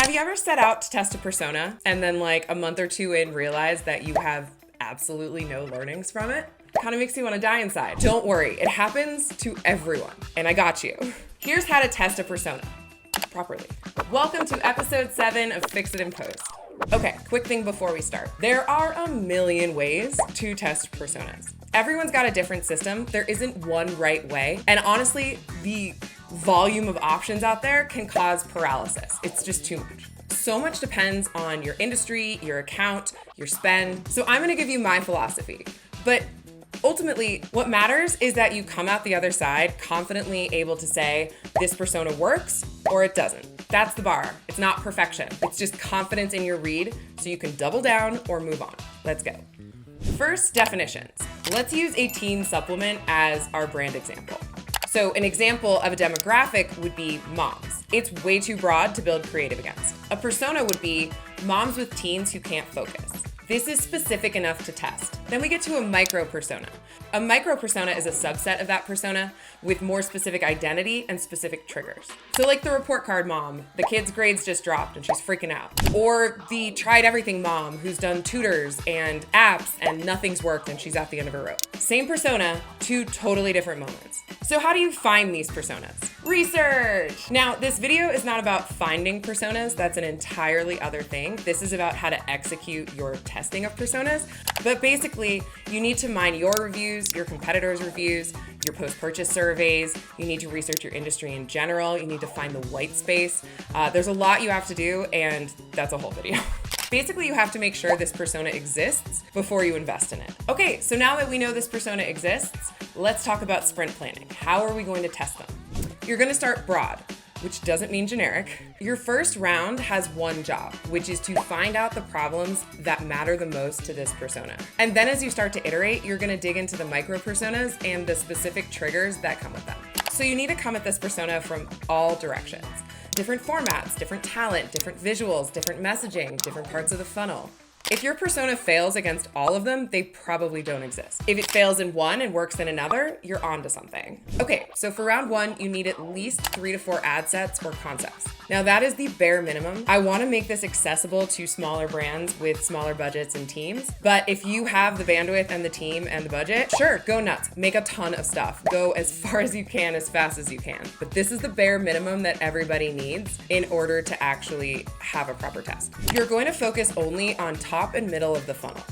Have you ever set out to test a persona and then like a month or two in realize that you have absolutely no learnings from it? Kind of makes you want to die inside. Don't worry, it happens to everyone, and I got you. Here's how to test a persona properly. Welcome to episode 7 of Fix It and Post. Okay, quick thing before we start. There are a million ways to test personas. Everyone's got a different system. There isn't one right way. And honestly, the volume of options out there can cause paralysis. It's just too much. So much depends on your industry, your account, your spend. So I'm gonna give you my philosophy. But ultimately, what matters is that you come out the other side confidently able to say, this persona works or it doesn't. That's the bar. It's not perfection. It's just confidence in your read so you can double down or move on. Let's go. First, definitions. Let's use a teen supplement as our brand example. So an example of a demographic would be moms. It's way too broad to build creative against. A persona would be moms with teens who can't focus. This is specific enough to test. Then we get to a micro persona. A micro persona is a subset of that persona with more specific identity and specific triggers. So like the report card mom, the kid's grades just dropped and she's freaking out. Or the tried everything mom who's done tutors and apps and nothing's worked and she's at the end of her rope. Same persona, two totally different moments. So how do you find these personas? Research! Now, this video is not about finding personas. That's an entirely other thing. This is about how to execute your testing of personas. But basically, you need to mine your reviews, your competitors' reviews, your post-purchase surveys. You need to research your industry in general. You need to find the white space. There's a lot you have to do, and that's a whole video. Basically, you have to make sure this persona exists before you invest in it. Okay, so now that we know this persona exists, let's talk about sprint planning. How are we going to test them? You're gonna start broad, which doesn't mean generic. Your first round has one job, which is to find out the problems that matter the most to this persona. And then as you start to iterate, you're gonna dig into the micro personas and the specific triggers that come with them. So you need to come at this persona from all directions. Different formats, different talent, different visuals, different messaging, different parts of the funnel. If your persona fails against all of them, they probably don't exist. If it fails in one and works in another, you're onto something. Okay, so for round one, you need at least 3 to 4 ad sets or concepts. Now that is the bare minimum. I wanna make this accessible to smaller brands with smaller budgets and teams, but if you have the bandwidth and the team and the budget, sure, go nuts. Make a ton of stuff. Go as far as you can, as fast as you can. But this is the bare minimum that everybody needs in order to actually have a proper test. You're going to focus only on top and middle of the funnel.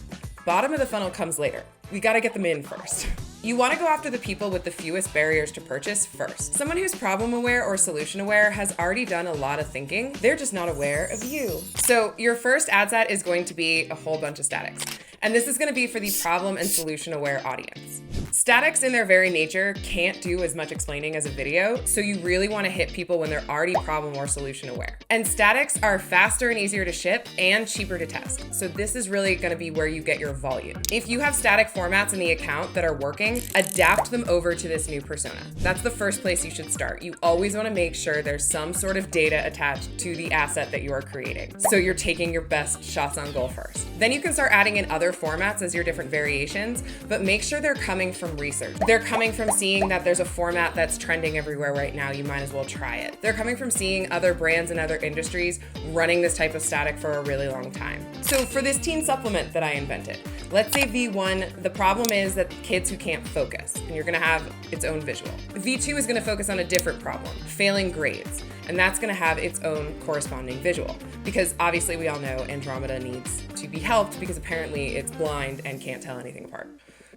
Bottom of the funnel comes later. We gotta get them in first. You wanna go after the people with the fewest barriers to purchase first. Someone who's problem aware or solution aware has already done a lot of thinking. They're just not aware of you. So your first ad set is going to be a whole bunch of statics. And this is gonna be for the problem and solution aware audience. Statics in their very nature can't do as much explaining as a video, so you really wanna hit people when they're already problem or solution aware. And statics are faster and easier to ship and cheaper to test. So this is really gonna be where you get your volume. If you have static formats in the account that are working, adapt them over to this new persona. That's the first place you should start. You always wanna make sure there's some sort of data attached to the asset that you are creating. So you're taking your best shots on goal first. Then you can start adding in other formats as your different variations, but make sure they're coming from research. They're coming from seeing that there's a format that's trending everywhere right now. You might as well try it. They're coming from seeing other brands and other industries running this type of static for a really long time. So for this teen supplement that I invented, let's say V1, the problem is that kids who can't focus, and you're gonna have its own visual. V2 is gonna focus on a different problem, failing grades, and that's gonna have its own corresponding visual. Because obviously we all know Andromeda needs to be helped because apparently it's blind and can't tell anything apart.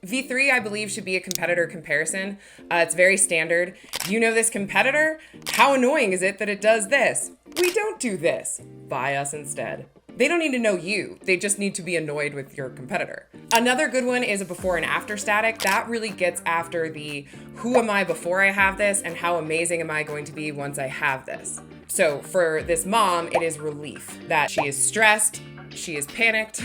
V3, I believe, should be a competitor comparison. It's very standard. You know this competitor? How annoying is it that it does this? We don't do this. Buy us instead. They don't need to know you. They just need to be annoyed with your competitor. Another good one is a before and after static. That really gets after the who am I before I have this and how amazing am I going to be once I have this. So for this mom, it is relief that she is stressed, she is panicked,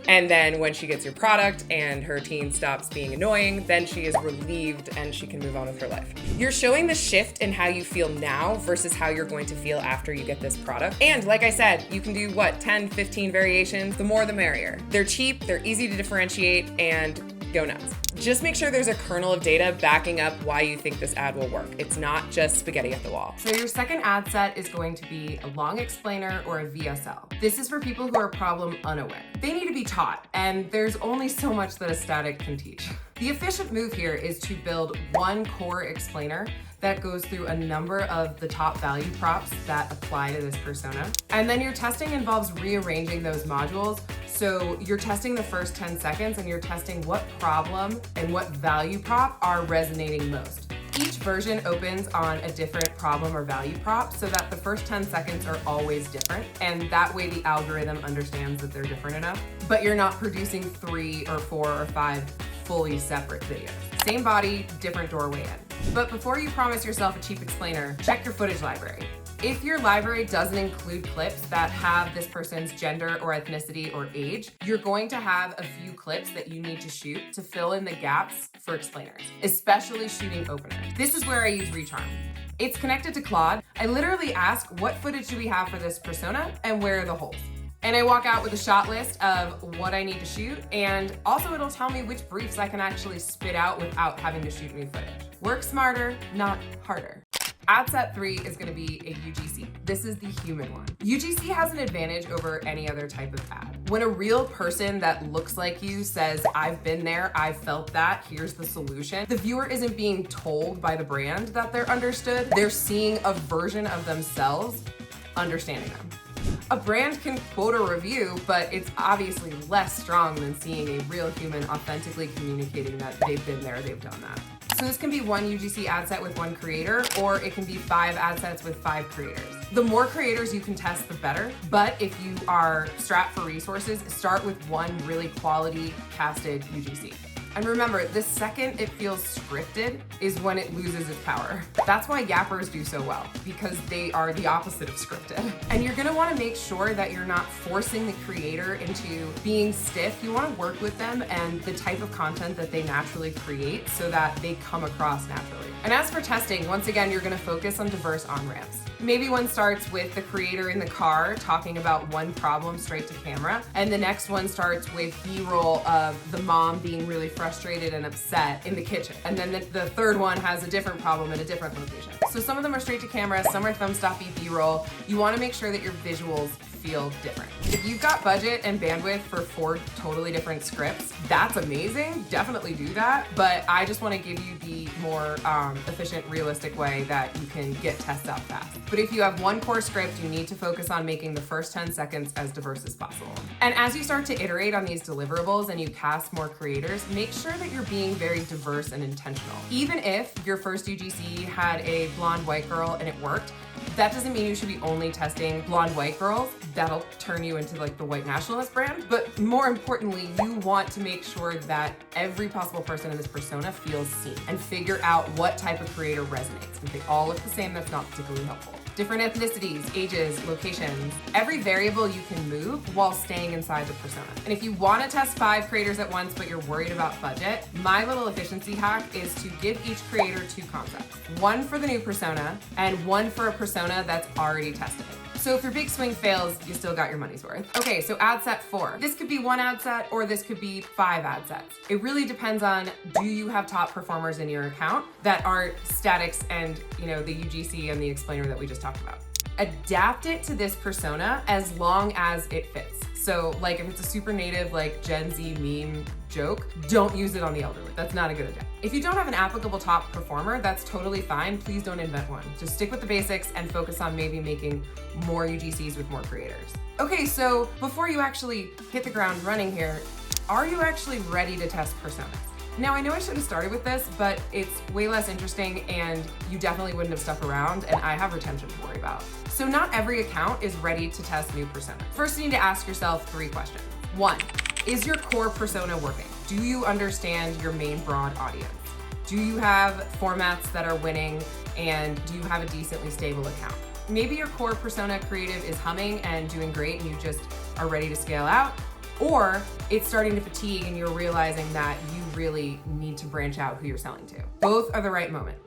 and then when she gets your product and her teen stops being annoying, then she is relieved and she can move on with her life. You're showing the shift in how you feel now versus how you're going to feel after you get this product. And like I said, you can do what, 10, 15 variations, the more the merrier. They're cheap, they're easy to differentiate, and go nuts. Just make sure there's a kernel of data backing up why you think this ad will work. It's not just spaghetti at the wall. So your second ad set is going to be a long explainer or a VSL. This is for people who are problem unaware. They need to be taught, and there's only so much that a static can teach. The efficient move here is to build one core explainer that goes through a number of the top value props that apply to this persona. And then your testing involves rearranging those modules. So you're testing the first 10 seconds and you're testing what problem and what value prop are resonating most. Each version opens on a different problem or value prop so that the first 10 seconds are always different. And that way the algorithm understands that they're different enough, but you're not producing 3 or 4 or 5 fully separate videos. Same body, different doorway in. But before you promise yourself a cheap explainer, check your footage library. If your library doesn't include clips that have this person's gender or ethnicity or age, you're going to have a few clips that you need to shoot to fill in the gaps for explainers, especially shooting openers. This is where I use Recharm. It's connected to Claude. I literally ask, what footage do we have for this persona and where are the holes? And I walk out with a shot list of what I need to shoot, and also it'll tell me which briefs I can actually spit out without having to shoot new footage. Work smarter, not harder. Ad set 3 is going to be a UGC. This is the human one. UGC has an advantage over any other type of ad. When a real person that looks like you says, I've been there, I've felt that, here's the solution, the viewer isn't being told by the brand that they're understood. They're seeing a version of themselves understanding them. A brand can quote a review, but it's obviously less strong than seeing a real human authentically communicating that they've been there, they've done that. So this can be one UGC ad set with one creator, or it can be 5 ad sets with 5 creators. The more creators you can test, the better. But if you are strapped for resources, start with one really quality casted UGC. And remember, the second it feels scripted is when it loses its power. That's why yappers do so well, because they are the opposite of scripted. And you're gonna wanna make sure that you're not forcing the creator into being stiff. You wanna work with them and the type of content that they naturally create so that they come across naturally. And as for testing, once again, you're gonna focus on diverse on-ramps. Maybe one starts with the creator in the car talking about one problem straight to camera, and the next one starts with B-roll of the mom being really frustrated and upset in the kitchen. And then the third one has a different problem in a different location. So some of them are straight to camera, some are thumb-stoppy B-roll. You wanna make sure that your visuals feel different. If you've got budget and bandwidth for 4 totally different scripts, that's amazing, definitely do that. But I just wanna give you the more efficient, realistic way that you can get tests out fast. But if you have one core script, you need to focus on making the first 10 seconds as diverse as possible. And as you start to iterate on these deliverables and you cast more creators, make sure that you're being very diverse and intentional. Even if your first UGC had a blonde white girl and it worked, that doesn't mean you should be only testing blonde white girls. That'll turn you into like the white nationalist brand. But more importantly, you want to make sure that every possible person in this persona feels seen and figure out what type of creator resonates. If they all look the same, that's not particularly helpful. Different ethnicities, ages, locations, every variable you can move while staying inside the persona. And if you want to test 5 creators at once, but you're worried about budget, my little efficiency hack is to give each creator 2 concepts. One for the new persona and one for a persona that's already tested. So if your big swing fails, you still got your money's worth. Okay, so ad set 4. This could be 1 ad set or this could be 5 ad sets. It really depends on, do you have top performers in your account that are statics and, you know, the UGC and the explainer that we just talked about. Adapt it to this persona as long as it fits. So like if it's a super native like Gen Z meme joke, don't use it on the elderly. That's not a good idea. If you don't have an applicable top performer, that's totally fine. Please don't invent one. Just stick with the basics and focus on maybe making more UGCs with more creators. Okay, so before you actually hit the ground running here, are you actually ready to test personas? Now, I know I should have started with this, but it's way less interesting and you definitely wouldn't have stuck around, and I have retention to worry about. So not every account is ready to test new personas. First, you need to ask yourself 3 questions. 1, is your core persona working? Do you understand your main broad audience? Do you have formats that are winning, and do you have a decently stable account? Maybe your core persona creative is humming and doing great and you just are ready to scale out, or it's starting to fatigue and you're realizing that you really need to branch out who you're selling to. Both are the right moment.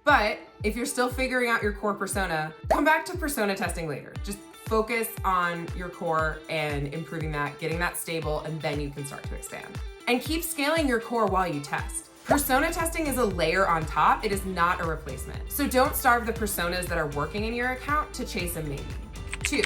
But if you're still figuring out your core persona, come back to persona testing later. Just focus on your core and improving that, getting that stable, and then you can start to expand. And keep scaling your core while you test. Persona testing is a layer on top. It is not a replacement. So don't starve the personas that are working in your account to chase a maybe. 2,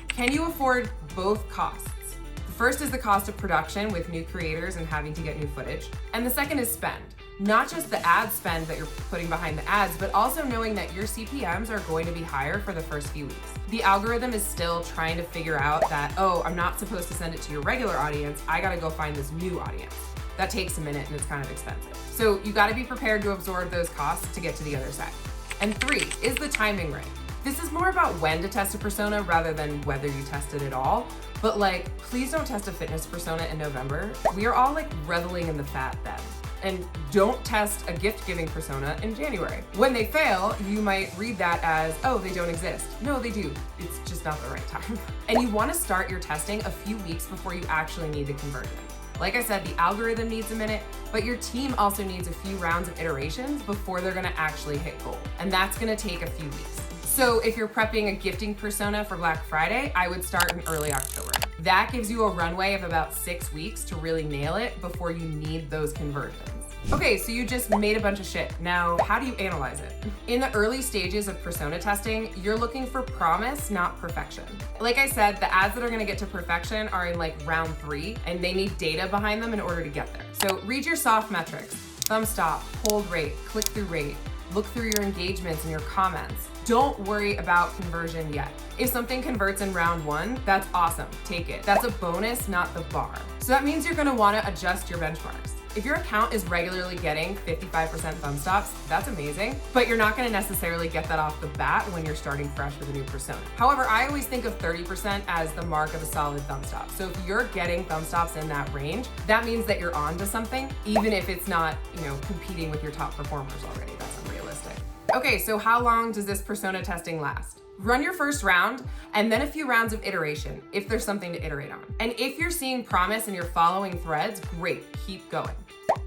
can you afford both costs? The first is the cost of production with new creators and having to get new footage. And the second is spend. Not just the ad spend that you're putting behind the ads, but also knowing that your CPMs are going to be higher for the first few weeks. The algorithm is still trying to figure out that, oh, I'm not supposed to send it to your regular audience. I gotta go find this new audience. That takes a minute and it's kind of expensive. So you gotta be prepared to absorb those costs to get to the other side. And 3, is the timing right? This is more about when to test a persona rather than whether you test it at all. But like, please don't test a fitness persona in November. We are all like reveling in the fat then. And don't test a gift-giving persona in January. When they fail, you might read that as, oh, they don't exist. No, they do. It's just not the right time. And you wanna start your testing a few weeks before you actually need the conversion. Like I said, the algorithm needs a minute, but your team also needs a few rounds of iterations before they're gonna actually hit goal. And that's gonna take a few weeks. So if you're prepping a gifting persona for Black Friday, I would start in early October. That gives you a runway of about 6 weeks to really nail it before you need those conversions. Okay, so you just made a bunch of shit. Now, how do you analyze it? In the early stages of persona testing, you're looking for promise, not perfection. Like I said, the ads that are gonna get to perfection are in like round 3, and they need data behind them in order to get there. So read your soft metrics: thumb stop, hold rate, click-through rate. Look through your engagements and your comments. Don't worry about conversion yet. If something converts in round 1, that's awesome, take it. That's a bonus, not the bar. So that means you're gonna wanna adjust your benchmarks. If your account is regularly getting 55% thumb stops, that's amazing, but you're not gonna necessarily get that off the bat when you're starting fresh with a new persona. However, I always think of 30% as the mark of a solid thumb stop. So if you're getting thumb stops in that range, that means that you're on to something, even if it's not, competing with your top performers already. That's unrealistic. Okay, so how long does this persona testing last? Run your first round and then a few rounds of iteration if there's something to iterate on. And if you're seeing promise and you're following threads, great, keep going.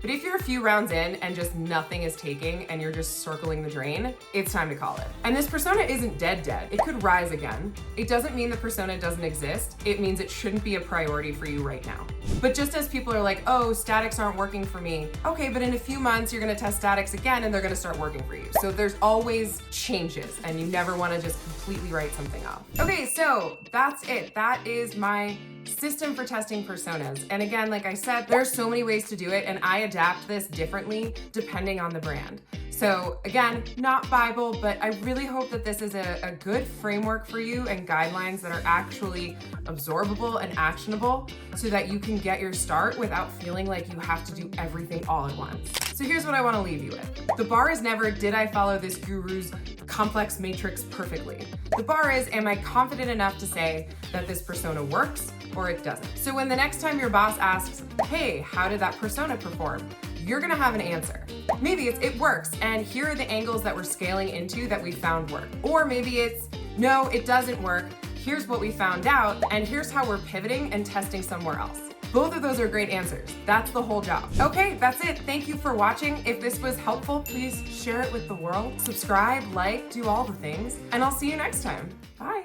But if you're a few rounds in and just nothing is taking and you're just circling the drain, it's time to call it. And this persona isn't dead. It could rise again. It doesn't mean the persona doesn't exist. It means it shouldn't be a priority for you right now. But just as people are like, oh, statics aren't working for me. Okay, but in a few months, you're gonna test statics again and they're gonna start working for you. So there's always changes and you never wanna just completely write something off. Okay, so that's it. That is my system for testing personas. And again, like I said, there's so many ways to do it and I adapt this differently depending on the brand. So again, not Bible, but I really hope that this is a good framework for you and guidelines that are actually absorbable and actionable so that you can get your start without feeling like you have to do everything all at once. So here's what I want to leave you with. The bar is never, did I follow this guru's complex matrix perfectly? The bar is, am I confident enough to say that this persona works or it doesn't? So when the next time your boss asks, hey, how did that persona perform? You're gonna have an answer. Maybe it's, it works, and here are the angles that we're scaling into that we found work. Or maybe it's, no, it doesn't work. Here's what we found out, and here's how we're pivoting and testing somewhere else. Both of those are great answers. That's the whole job. Okay, that's it. Thank you for watching. If this was helpful, please share it with the world. Subscribe, like, do all the things, and I'll see you next time. Bye.